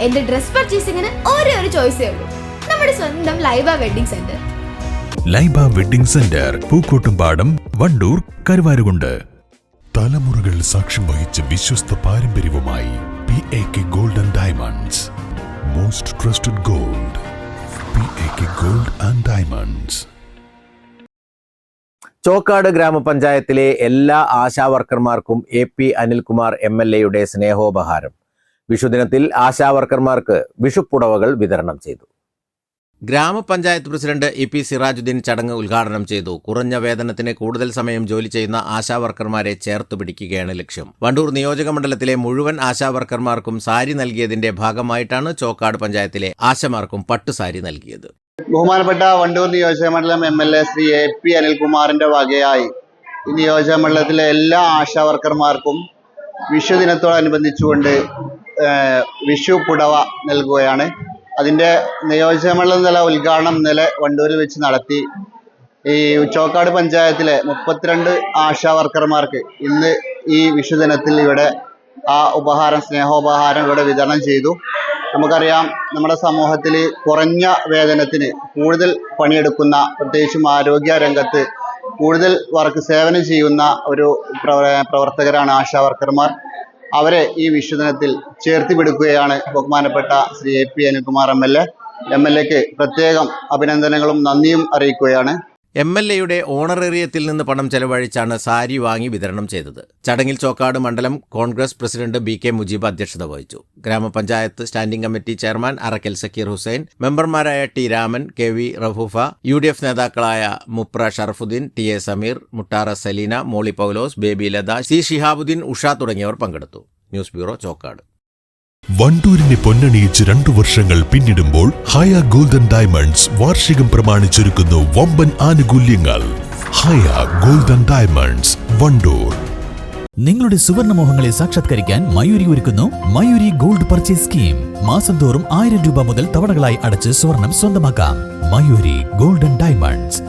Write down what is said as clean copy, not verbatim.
എന്റെ ഡ്രസ് പർച്ചേസിംഗിന് ഒരേ ഒരു ചോയ്സേ ഉള്ളൂ, നമ്മുടെ സ്വന്തം Laiba wedding centre. Laiba wedding centre, Pookkottumpadam, Wandoor, Karuvarakundu. തലമുറകൾ സാക്ഷ്യം വഹിച്ച വിശ്വസ്ത പാരമ്പര്യവുമായി PAK gold and diamonds. Most trusted gold, PAK gold and diamonds. Chokkad ഗ്രാമപഞ്ചായത്തിലെ എല്ലാ ആശാവർക്കർമാർക്കും AP അനിൽകുമാർ MLA സ്നേഹോപഹാരം. വിഷുദിനത്തിൽ ആശാവർക്കർമാർക്ക് വിഷുപ്പുടവകൾ വിതരണം ചെയ്തു. ഗ്രാമപഞ്ചായത്ത് പ്രസിഡന്റ് EP സിറാജുദ്ദീൻ ചടങ്ങ് ഉദ്ഘാടനം ചെയ്തു. കുറഞ്ഞ വേതനത്തിന് കൂടുതൽ സമയം ജോലി ചെയ്യുന്ന ആശാവർക്കർമാരെ ചേർത്തു പിടിക്കുകയാണ് ലക്ഷ്യം. വണ്ടൂർ നിയോജകമണ്ഡലത്തിലെ മുഴുവൻ ആശാവർക്കർമാർക്കും സാരി നൽകിയതിന്റെ ഭാഗമായിട്ടാണ് ചോക്കാട് പഞ്ചായത്തിലെ ആശമാർക്കും പട്ടുസാരി നൽകിയത്. ബഹുമാനപ്പെട്ട വണ്ടൂർ നിയോജകമണ്ഡലം MLA ശ്രീ AP അനിൽകുമാറിന്റെ വകയായി ഈ നിയോജകമണ്ഡലത്തിലെ എല്ലാ ആശാവർക്കർമാർക്കും വിഷുദിനത്തോടനുബന്ധിച്ചുകൊണ്ട് വിഷു പുടവ നൽകുകയാണ്. അതിൻ്റെ നിയോജകമണ്ഡലം തല ഉദ്ഘാടനം ഇന്നലെ വണ്ടൂരിൽ വെച്ച് നടത്തി. ഈ ചോക്കാട് പഞ്ചായത്തിലെ 32 ആശാവർക്കർമാർക്ക് ഇന്ന് ഈ വിഷുദിനത്തിൽ ഇവിടെ ആ സ്നേഹോപഹാരം ഇവിടെ വിതരണം ചെയ്തു. നമുക്കറിയാം, നമ്മുടെ സമൂഹത്തിൽ കുറഞ്ഞ വേതനത്തിന് കൂടുതൽ പണിയെടുക്കുന്ന, പ്രത്യേകിച്ചും ആരോഗ്യ രംഗത്ത് കൂടുതൽ സേവനം ചെയ്യുന്ന ഒരു പ്രവർത്തകരാണ് ആശാവർക്കർമാർ. അവരെ ഈ വിഷുദിനത്തിൽ ചേർത്ത് പിടിക്കുകയാണ് ബഹുമാനപ്പെട്ട ശ്രീ AP അനിൽകുമാർ MLA. പ്രത്യേകം അഭിനന്ദനങ്ങളും നന്ദിയും അറിയിക്കുകയാണ്. MLA ഓണറേറിയത്തിൽ നിന്ന് പണം ചെലവഴിച്ചാണ് സാരി വാങ്ങി വിതരണം ചെയ്തത്. ചടങ്ങിൽ ചോക്കാട് മണ്ഡലം കോൺഗ്രസ് പ്രസിഡന്റ് BK മുജീബ് അധ്യക്ഷത വഹിച്ചു. ഗ്രാമപഞ്ചായത്ത് standing committee chairman Arakkal Sakeer Hussain, മെമ്പർമാരായ T Raman, KV Rafoofa, UDF നേതാക്കളായ Mupra Sharafuddin, TA Sameer, Muttara Saleena, Molly Paulose, Baby Latha, C Shihabuddin, Usha തുടങ്ങിയവർ പങ്കെടുത്തു. News bureau, Chokkad. വണ്ടൂരിനെ പൊന്നണിയിച്ച് 2 വർഷങ്ങൾ പിന്നിടുമ്പോൾ ഹയ ഗോൾഡൻ ഡയമണ്ട്സ് വാർഷികം പ്രമാണിച്ചൊരുക്കുന്നു വമ്പൻ ആനുകൂല്യങ്ങൾ. ഹയ ഗോൾഡൻ ഡയമണ്ട്സ്, വണ്ടൂർ. നിങ്ങളുടെ സുവർണമോഹങ്ങളെ സാക്ഷാത്കരിക്കാൻ മയൂരി ഒരുക്കുന്നു മയൂരി ഗോൾഡ് പർച്ചേസ് സ്കീം. മാസം തോറും 1000 രൂപ മുതൽ തവണകളായി അടച്ച് സ്വർണം സ്വന്തമാക്കാം. Mayuri golden diamonds,